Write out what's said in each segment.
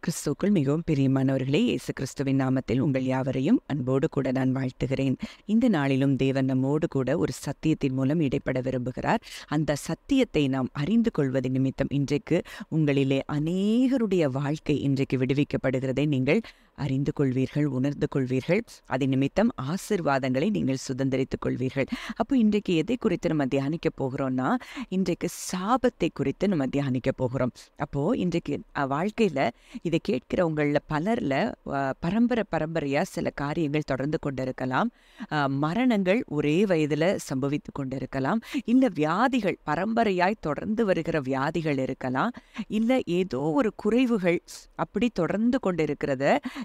கிறிஸ்துவுக்குள் மிகவும் பிரியமானவர்களே, இயேசு கிறிஸ்துவின் நாமத்தில் உங்கள் யாவரையும் அன்போடு கூட நான் வாழ்த்துகிறேன். இந்த நாளிலும் தேவன் நம்மோடு கூட ஒரு சத்தியத்தின் மூலம் இடைப்பட விரும்புகிறார். அந்த சத்தியத்தை நாம் அறிந்து கொள்வது நிமித்தம் இன்றைக்கு உங்களிலே அநேகருடைய வாழ்க்கை இன்றைக்கு விடுவிக்கப்படுகிறதை நீங்கள் அறிந்து கொள்வீர்கள், உணர்ந்து கொள்வீர்கள். அதன் நிமித்தம் ஆசீர்வாதங்களை நீங்கள் சுதந்திரித்துக் கொள்வீர்கள். அப்போ இன்றைக்கு எதை குறித்து நம்ம தியானிக்க போகிறோம்னா, இன்றைக்கு சாபத்தை குறித்து நம்ம தியானிக்க போகிறோம். அப்போ இன்றைக்கு வாழ்க்கையில இதை கேட்கிறவங்கள பலர்ல பரம்பரையா சில காரியங்கள் தொடர்ந்து கொண்டிருக்கலாம். மரணங்கள் ஒரே வயதுல சம்பவித்து கொண்டிருக்கலாம். இல்ல வியாதிகள் பரம்பரையாய் தொடர்ந்து வருகிற வியாதிகள் இருக்கலாம். இல்ல ஏதோ ஒரு குறைவுகள் அப்படி தொடர்ந்து கொண்டிருக்கிறத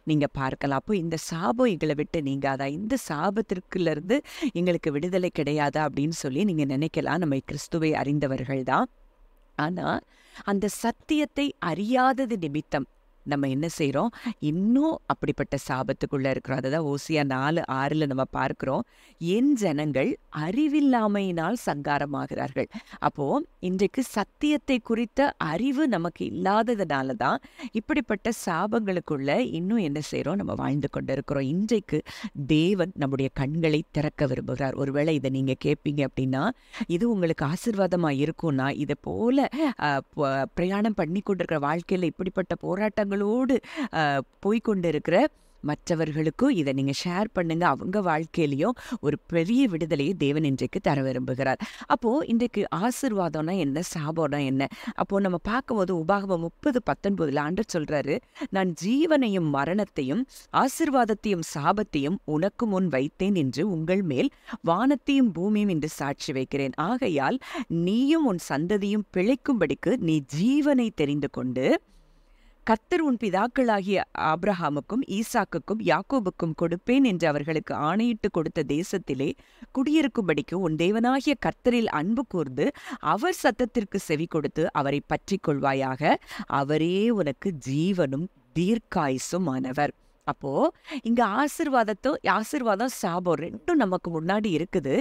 நீங்க பார்க்கலாம். அப்போ இந்த சாபம் எங்களை விட்டு நீங்காதா, இந்த சாபத்திற்குல இருந்து எங்களுக்கு விடுதலை கிடையாதா அப்படின்னு சொல்லி நீங்க நினைக்கலாம். நம்ம கிறிஸ்துவை அறிந்தவர்கள் தான். ஆனா அந்த சத்தியத்தை அறியாதது நிமித்தம் நம்ம என்ன செய்கிறோம், இன்னும் அப்படிப்பட்ட சாபத்துக்குள்ளே இருக்கிறோம். அதுதான் ஓசியா 4:6 நம்ம பார்க்குறோம். என் ஜனங்கள் அறிவில்லாமையினால் சங்காரமாகிறார்கள். அப்போது இன்றைக்கு சத்தியத்தை குறித்த அறிவு நமக்கு இல்லாததுனால தான் இப்படிப்பட்ட சாபங்களுக்குள்ள இன்னும் என்ன செய்கிறோம், நம்ம வாழ்ந்து கொண்டு இருக்கிறோம். இன்றைக்கு தேவன் நம்முடைய கண்களை திறக்க விரும்புகிறார். ஒருவேளை இதை நீங்கள் கேட்பீங்க அப்படின்னா, இது உங்களுக்கு ஆசீர்வாதமாக இருக்கும்னா, இதை போல பிரயாணம் பண்ணி கொண்டிருக்கிற வாழ்க்கையில் இப்படிப்பட்ட போராட்டங்களோடு போய்கொண்டு இருக்கிற மற்றவர்களுக்கும் இதை நீங்கள் ஷேர் பண்ணுங்க. அவங்க வாழ்க்கையிலையும் ஒரு பெரிய விடுதலையை தேவன் இன்றைக்கு தர விரும்புகிறார். அப்போது இன்றைக்கு ஆசீர்வாதம்னா என்ன, சாபம்னா என்ன? அப்போது நம்ம பார்க்கும்போது உபாகமம் 30:19 ஆண்டவர் சொல்கிறாரு, நான் ஜீவனையும் மரணத்தையும் ஆசீர்வாதத்தையும் சாபத்தையும் உனக்கு முன் வைத்தேன் என்று உங்கள் மேல் வானத்தையும் பூமியும் என்று சாட்சி வைக்கிறேன். ஆகையால் நீயும் உன் சந்ததியும் பிழைக்கும்படிக்கு நீ ஜீவனை தெரிந்து கொண்டு கர்த்தர் உன் பிதாக்களாகிய ஆபிரகாமுக்கும் ஈசாக்குக்கும் யாக்கோபுக்கும் கொடுப்பேன் என்று அவர்களுக்கு ஆணையிட்டு கொடுத்த தேசத்திலே குடியிருக்கும்படிக்கு உன் தேவனாகிய கர்த்தரில் அன்பு கூர்ந்து அவர் சத்தத்திற்கு செவி கொடுத்து அவரை பற்றி கொள்வாயாக. அவரே உனக்கு ஜீவனும் தீர்க்காயுசும் ஆனவர். அப்போ இங்க ஆசீர்வாதம் சாபம் ரெண்டும் நமக்கு முன்னாடி இருக்குது.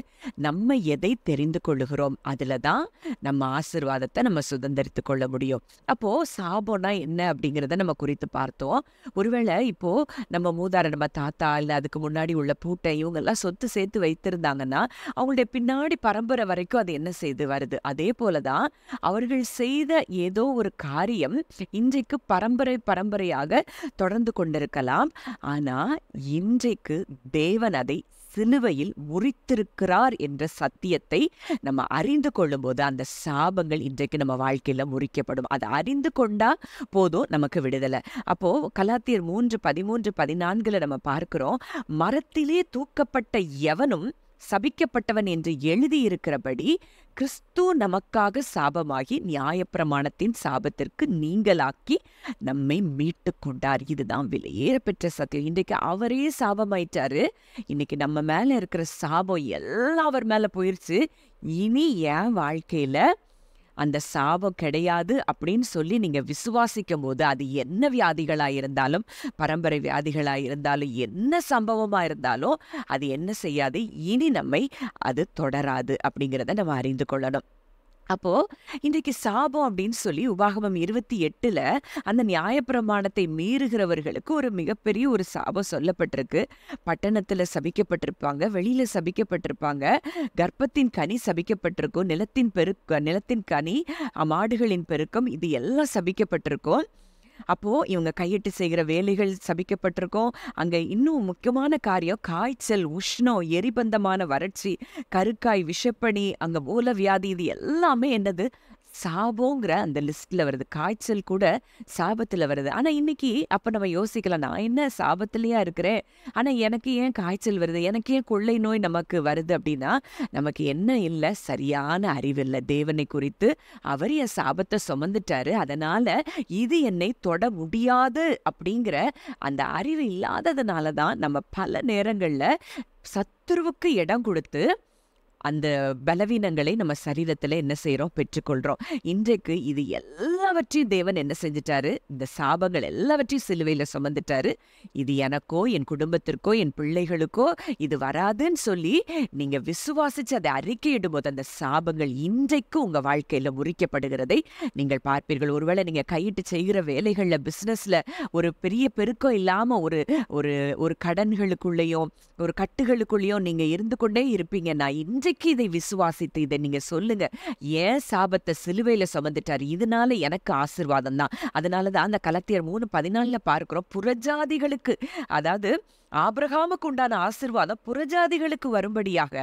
நம்ம எதை தெரிந்து கொள்ளுகிறோம், அதுல தான் நம்ம ஆசீர்வாதத்தை நம்ம சுதந்திரித்து கொள்ள முடியும். அப்போ சாபம்னா என்ன அப்படிங்கிறத நம்ம குறித்து பார்த்தோம். ஒருவேளை இப்போ நம்ம மூதாரை, நம்ம தாத்தா இல்லை அதுக்கு முன்னாடி உள்ள பூட்டை இவங்கெல்லாம் சொத்து சேர்த்து வைத்திருந்தாங்கன்னா அவங்களுடைய பின்னாடி பரம்பரை வரைக்கும் அது என்ன செய்து வருது. அதே போலதான் அவர்கள் செய்த ஏதோ ஒரு காரியம் இன்றைக்கு பரம்பரையாக தொடர்ந்து கொண்டிருக்கலாம். ஆனா இன்றைக்கு தேவன் அதை சிலுவையில் முறித்திருக்கிறார் என்ற சத்தியத்தை நம்ம அறிந்து கொள்ளும் போது அந்த சாபங்கள் இன்றைக்கு நம்ம வாழ்க்கையில முறிக்கப்படும். அதை அறிந்து கொண்டா போதும் நமக்கு விடுதலை. அப்போ கலாத்தியர் 3:13-14 நம்ம பார்க்கிறோம், மரத்திலே தூக்கப்பட்ட எவனும் சபிக்கப்பட்டவன் என்று எழுதியிருக்கிறபடி கிறிஸ்து நமக்காக சாபமாகி நியாயப்பிரமாணத்தின் சாபத்திற்கு நீங்களாக்கி நம்மை மீட்டு கொண்டார். இதுதான் விலையேற பெற்ற சத்தியம். இன்றைக்கு அவரே சாபமாயிட்டாரு. இன்னைக்கு நம்ம மேல இருக்கிற சாபம் எல்லாம் அவர் மேல போயிருச்சு. இனி என் வாழ்க்கையில அந்த சாபம் கிடையாது அப்படின்னு சொல்லி நீங்க விசுவாசிக்கும் போது, அது என்ன வியாதிகளா இருந்தாலும், பரம்பரை வியாதிகளா இருந்தாலும், என்ன சம்பவமா இருந்தாலும் அது என்ன செய்யாது, இனி நம்மை அது தொடராது அப்படிங்கிறத நம்ம அறிந்து கொள்ளணும். அப்போ இன்றைக்கு சாபம் அப்படின்னு சொல்லி உபாகமம் 28 அந்த நியாயப்பிரமாணத்தை மீறுகிறவர்களுக்கு ஒரு மிகப்பெரிய ஒரு சாபம் சொல்லப்பட்டிருக்கு. பட்டணத்துல சபிக்கப்பட்டிருப்பாங்க, வெளியில சபிக்கப்பட்டிருப்பாங்க, கர்ப்பத்தின் கனி சபிக்கப்பட்டிருக்கும், நிலத்தின் கனி, மாடுகளின் பெருக்கம், இது எல்லாம் சபிக்கப்பட்டிருக்கும். அப்போ இவங்க கையிட்டு செய்கிற வேலைகள் சபிக்கப்பட்டிருக்கும். அங்க இன்னும் முக்கியமான காரியம் காய்ச்சல், உஷ்ணம், எரிபந்தமான வறட்சி, கருக்காய், விஷப்பணி, அங்க மூலவியாதி, இது எல்லாமே என்னது, சாபங்கிற அந்த லிஸ்ட்ல வருது. காய்ச்சல் கூட சாபத்துல வருது. ஆனா இன்னைக்கு அப்ப நம்ம யோசிக்கலாம், நான் என்ன சாபத்திலேயா இருக்கிறேன், ஆனா எனக்கு ஏன் காய்ச்சல் வருது, எனக்கு ஏன் கொள்ளை நோய் நமக்கு வருது அப்படின்னா, நமக்கு என்ன இல்லை, சரியான அறிவு இல்லை தேவனை குறித்து. அவர் என் சாபத்தை சுமந்துட்டாரு, அதனால இது என்னை தொட முடியாது அப்படிங்கிற அந்த அறிவு இல்லாததுனால தான் நம்ம பல நேரங்கள்ல சத்துருவுக்கு இடம் கொடுத்து அந்த பலவீனங்களை நம்ம சரீரத்துல என்ன செய்றோம்? பெற்றுக்கொள்றோம். இன்றைக்கு இது எல்லாவற்றையும் தேவன் என்ன செஞ்சுட்டாரு? இந்த சாபங்கள் எல்லாவற்றையும் சிலுவையில சுமந்துட்டாரு. இது எனக்கோ, என் குடும்பத்திற்கோ, என் பிள்ளைகளுக்கோ இது வராதுன்னு சொல்லி நீங்க விசுவாசிச்சு அதை அறிக்கையிடும்போது அந்த சாபங்கள் இன்றைக்கு உங்க வாழ்க்கையில முறிக்கப்படுகிறதை நீங்கள் பார்ப்பீர்கள். ஒருவேளை நீங்க கையிட்டு செய்கிற வேலைகள்ல, பிசினஸ்ல ஒரு பெரிய பெருக்கம் இல்லாம ஒரு ஒரு ஒரு கடன்களுக்குள்ளேயும் ஒரு கட்டுகளுக்குள்ளேயும் நீங்க இருந்து கொண்டே இருப்பீங்கன்னா, இன்றைக்கு இதை விசுவாசித்து இதை நீங்க சொல்லுங்க. ஏன் சாபத்தை சிலுவையில சுமந்துட்டாரு? இதனால எனக்கு ஆசீர்வாதம் தான். அதனாலதான் அந்த கலாத்தியர் 3:14 பார்க்கிறோம். புறஜாதிகளுக்கு, அதாவது ஆபிரகாமுக்கு உண்டான ஆசீர்வாதம் புறஜாதிகளுக்கு வரும்படியாக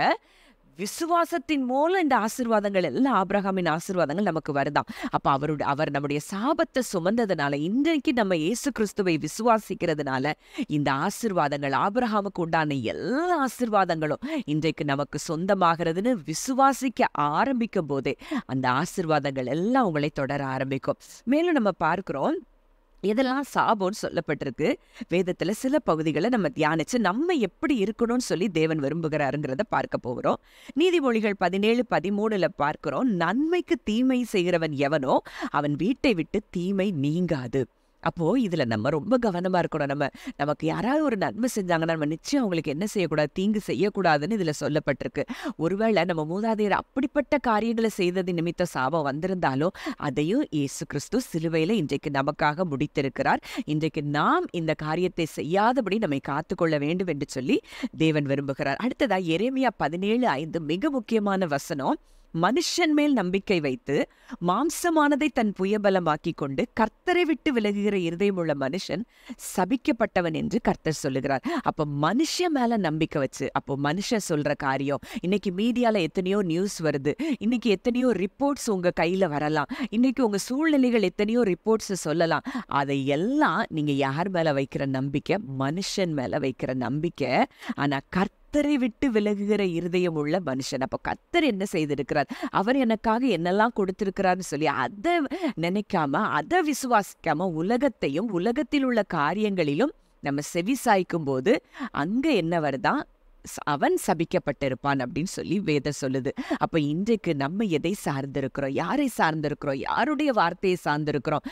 விசுவாசத்தின் மூலம் இந்த ஆசீர்வாதங்கள் எல்லாம், ஆபிரகாமின் ஆசீர்வாதங்கள் நமக்கு வருதாம். அப்ப அவர் நம்முடைய சாபத்தை சுமந்ததுனால, இன்றைக்கு நம்ம இயேசு கிறிஸ்துவை விசுவாசிக்கிறதுனால இந்த ஆசீர்வாதங்கள், ஆபிரகாமுக்கு உண்டான எல்லா ஆசீர்வாதங்களும் இன்றைக்கு நமக்கு சொந்தமாகிறதுன்னு விசுவாசிக்க ஆரம்பிக்கும் போதே அந்த ஆசீர்வாதங்கள் எல்லாம் உங்களை தொடர ஆரம்பிக்கும். மேலும் நம்ம பார்க்கிறோம், எதெல்லாம் சாபம்னு சொல்லப்பட்டிருக்கு வேதத்துல. சில பகுதிகளை நம்ம தியானிச்சு நம்ம எப்படி இருக்கணும்னு சொல்லி தேவன் விரும்புகிறாருங்கிறத பார்க்க போகிறோம். நீதிமொழிகள் 17:13 பார்க்கிறோம், நன்மைக்கு தீமை செய்கிறவன் எவனோ அவன் வீட்டை விட்டு தீமை நீங்காது. அப்போ இதுல நம்ம ரொம்ப கவனமா இருக்கணும். நமக்கு யாராவது ஒரு நன்மை செஞ்சாங்கன்னா நம்ம நிச்சயம் அவங்களுக்கு என்ன செய்யக்கூடாது? தீங்கு செய்யக்கூடாதுன்னு இதுல சொல்லப்பட்டிருக்கு. ஒருவேளை நம்ம மூதாதையர் அப்படிப்பட்ட காரியங்களை செய்தது நிமித்த சாபம் வந்திருந்தாலும் அதையும் இயேசு கிறிஸ்து சிலுவையில இன்றைக்கு நமக்காக முடித்திருக்கிறார். இன்றைக்கு நாம் இந்த காரியத்தை செய்யாதபடி நம்மை காத்துக்கொள்ள வேண்டும் என்று சொல்லி தேவன் விரும்புகிறார். அடுத்ததா எரேமியா 17:5 மிக முக்கியமான வசனம். மனுஷன் மேல் நம்பிக்கை வைத்து மாம்சமானதை தன் புயபலமாக்கி கொண்டு கர்த்தரை விட்டு விலகுகிற இருதயமுள்ள மனுஷன் சபிக்கப்பட்டவன் என்று கர்த்தர் சொல்லுகிறார். அப்ப மனுஷன் மேல நம்பிக்கை வச்சு, அப்போ மனுஷன் சொல்ற காரியம், இன்னைக்கு மீடியால எத்தனையோ நியூஸ் வருது, இன்னைக்கு எத்தனையோ ரிப்போர்ட்ஸ் உங்க கையில வரலாம், இன்னைக்கு உங்க சூழ்நிலைகள் எத்தனையோ ரிப்போர்ட்ஸ் சொல்லலாம். அதை எல்லாம் நீங்க யார் மேல வைக்கிற நம்பிக்கை? மனுஷன் மேல வைக்கிற நம்பிக்கை. ஆனா கர்த்தரை விட்டு விலகுகிற இருதயம் உள்ள மனுஷன். அப்ப கர்த்தர் என்ன செய்திருக்கிறார், அவர் எனக்காக என்னெல்லாம் கொடுத்திருக்கிறார்னு சொல்லி அதை நினைக்காம, அதை விசுவாசிக்காம உலகத்தையும் உலகத்தில் உள்ள காரியங்களிலும் நம்ம செவி சாய்க்கும் போது அங்க என்ன வருதான்? அவன் சபிக்கப்பட்டிருப்பான் அப்படின்னு சொல்லி வேதம் சொல்லுது. அப்ப இன்றைக்கு நம்ம எதை சார்ந்திருக்கிறோம்? யாரை சார்ந்திருக்கிறோம்? யாருடைய வார்த்தையை சார்ந்திருக்கிறோம்?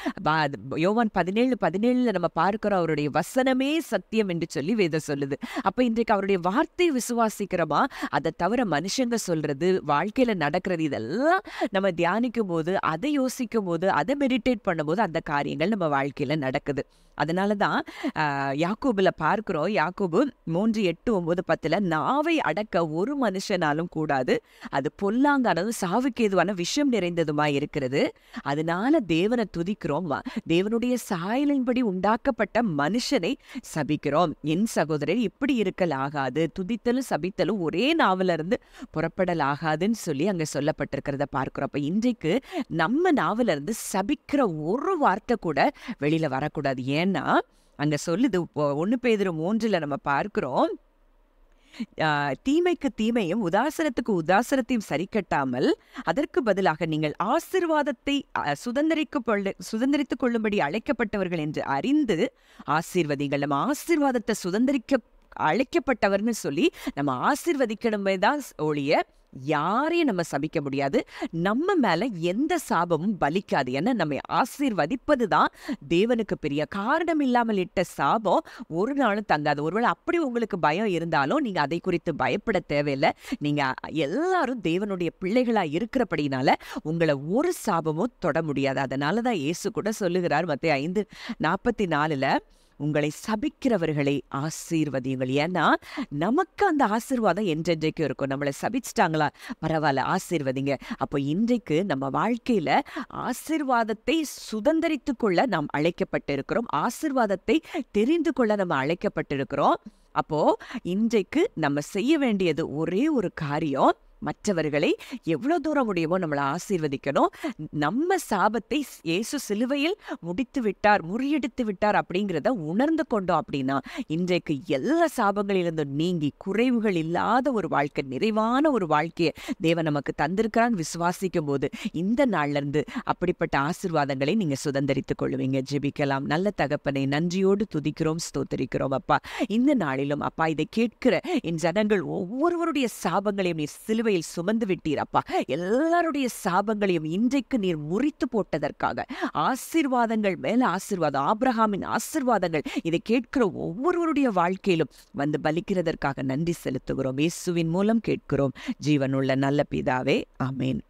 யோவான் 17:17 நம்ம பார்க்கிறோம், அவருடைய வசனமே சத்தியம் என்று சொல்லி வேதம் சொல்லுது. அப்ப இன்றைக்கு அவருடைய வார்த்தையை விசுவாசிக்கிறோமா? அதை தவிர மனுஷங்க சொல்றது, வாழ்க்கையில நடக்கிறது, இதெல்லாம் நம்ம தியானிக்கும் போது, அதை யோசிக்கும் போது, அதை மெடிடேட் பண்ணும்போது அந்த காரியங்கள் நம்ம வாழ்க்கையில நடக்குது. அதனாலதான் யாக்கோபுல பார்க்கிறோம், யாக்கோபு 3:8-9-10 நாவை அடக்க ஒரு மனுஷனாலும் கூடாது, அது பொல்லாங்கானதும் சாவுக்கு ஏதுவான விஷம் நிறைந்ததுமாய் இருக்கிறது. அதனால தேவனை துதிக்கிறோம், தேவனுடைய சாயலின்படி உண்டாக்கப்பட்ட மனுஷனை சபிக்கிறோம். என் சகோதரர் இப்படி இருக்கல் ஆகாது, துதித்தலும் சபித்தலும் ஒரே நாவல இருந்து புறப்படல் ஆகாதுன்னு சொல்லி அங்க சொல்லப்பட்டிருக்கிறத பார்க்கிறோம். அப்ப இன்றைக்கு நம்ம நாவல இருந்து சபிக்கிற ஒரு வார்த்தை கூட வெளியில வரக்கூடாது. ஏன்னா அங்க சொல்லுது, 1 பேதுரு 3 நம்ம பார்க்கிறோம், தீமைக்கு தீமையும் உதாசனத்துக்கு உதாசனத்தையும் சரி கட்டாமல் அதற்கு பதிலாக நீங்கள் ஆசீர்வாதத்தை சுதந்திரித்துக் கொள்ளும்படி அழைக்கப்பட்டவர்கள் என்று அறிந்து ஆசீர்வதிங்கள். நம்ம ஆசீர்வாதத்தை சுதந்திரிக்க அழைக்கப்பட்டவர்னு சொல்லி நம்ம ஆசீர்வதிக்கணுமே தான் ஒழிய யாரையும் நம்ம சபிக்க முடியாது. நம்ம மேல எந்த சாபமும் பலிக்காது. ஏன்னா நம்ம ஆசீர்வதிப்பதுதான் தேவனுக்கு பெரிய. காரணம் இல்லாமல் இட்ட சாபம் ஒரு நாளும் தங்காது. ஒருவேளை அப்படி உங்களுக்கு பயம் இருந்தாலும் நீங்க அதை குறித்து பயப்பட தேவையில்லை. நீங்க எல்லாரும் தேவனுடைய பிள்ளைகளா இருக்கிறபடினால உங்களை ஒரு சாபமும் தொட முடியாது. அதனாலதான் இயேசு கூட சொல்லுகிறார் மத்தேயு 5:44 உங்களை சபிக்கிறவர்களை ஆசீர்வதியுங்கள். ஏன்னா நமக்கு அந்த ஆசீர்வாதம் என்றென்றைக்கும் இருக்கும். நம்மளை சபிச்சிட்டாங்களா, பரவாயில்ல, ஆசீர்வதிங்க. அப்போ இன்றைக்கு நம்ம வாழ்க்கையில ஆசீர்வாதத்தை சுதந்திரித்துக் கொள்ள நாம் அழைக்கப்பட்டிருக்கிறோம். ஆசீர்வாதத்தை தெரிந்து கொள்ள நம்ம அழைக்கப்பட்டிருக்கிறோம். அப்போ இன்றைக்கு நம்ம செய்ய வேண்டியது ஒரே ஒரு காரியம், மற்றவர்களை எவ்வளவு தூரம் முடியுமோ நம்மளை ஆசீர்வதிக்கணும். நம்ம சாபத்தை இயேசு சிலுவையில் முடித்து விட்டார், முறியடித்து விட்டார் அப்படிங்கிறத உணர்ந்து கொண்டோம் அப்படின்னா இன்றைக்கு எல்லா சாபங்களிலிருந்தும் நீங்கி குறைவுகள் இல்லாத ஒரு வாழ்க்கை, நிறைவான ஒரு வாழ்க்கையை தேவன் நமக்கு தந்திருக்கிறான்னு விசுவாசிக்கும் போது இந்த நாள்ல இருந்து அப்படிப்பட்ட ஆசீர்வாதங்களை நீங்க சுதந்திரித்துக் கொள்வீங்க. ஜெபிக்கலாம். நல்ல தகப்பனை, நன்றியோடு துதிக்கிறோம், ஸ்தோத்திரிக்கிறோம் அப்பா. இந்த நாளிலும் அப்பா, இதை கேட்கிற என் ஜனங்கள் ஒவ்வொருவருடைய சாபங்களையும் நீ சிலுவை சிலுவையில் சுமந்து விட்டீர் அப்பா. எல்லாருடைய சாபங்களையும் இன்றைக்கு நீர் முறித்து போட்டதற்காக ஆசீர்வாதங்கள் மேல ஆசீர்வாதம், ஆபிரகாமின் ஆசீர்வாதங்கள் இதை கேட்கிற ஒவ்வொருவருடைய வாழ்க்கையிலும் வந்து பலிக்கிறதற்காக நன்றி செலுத்துகிறோம். இயேசுவின் மூலம் கேட்கிறோம் ஜீவனுள்ள நல்ல பிதாவே, ஆமென்.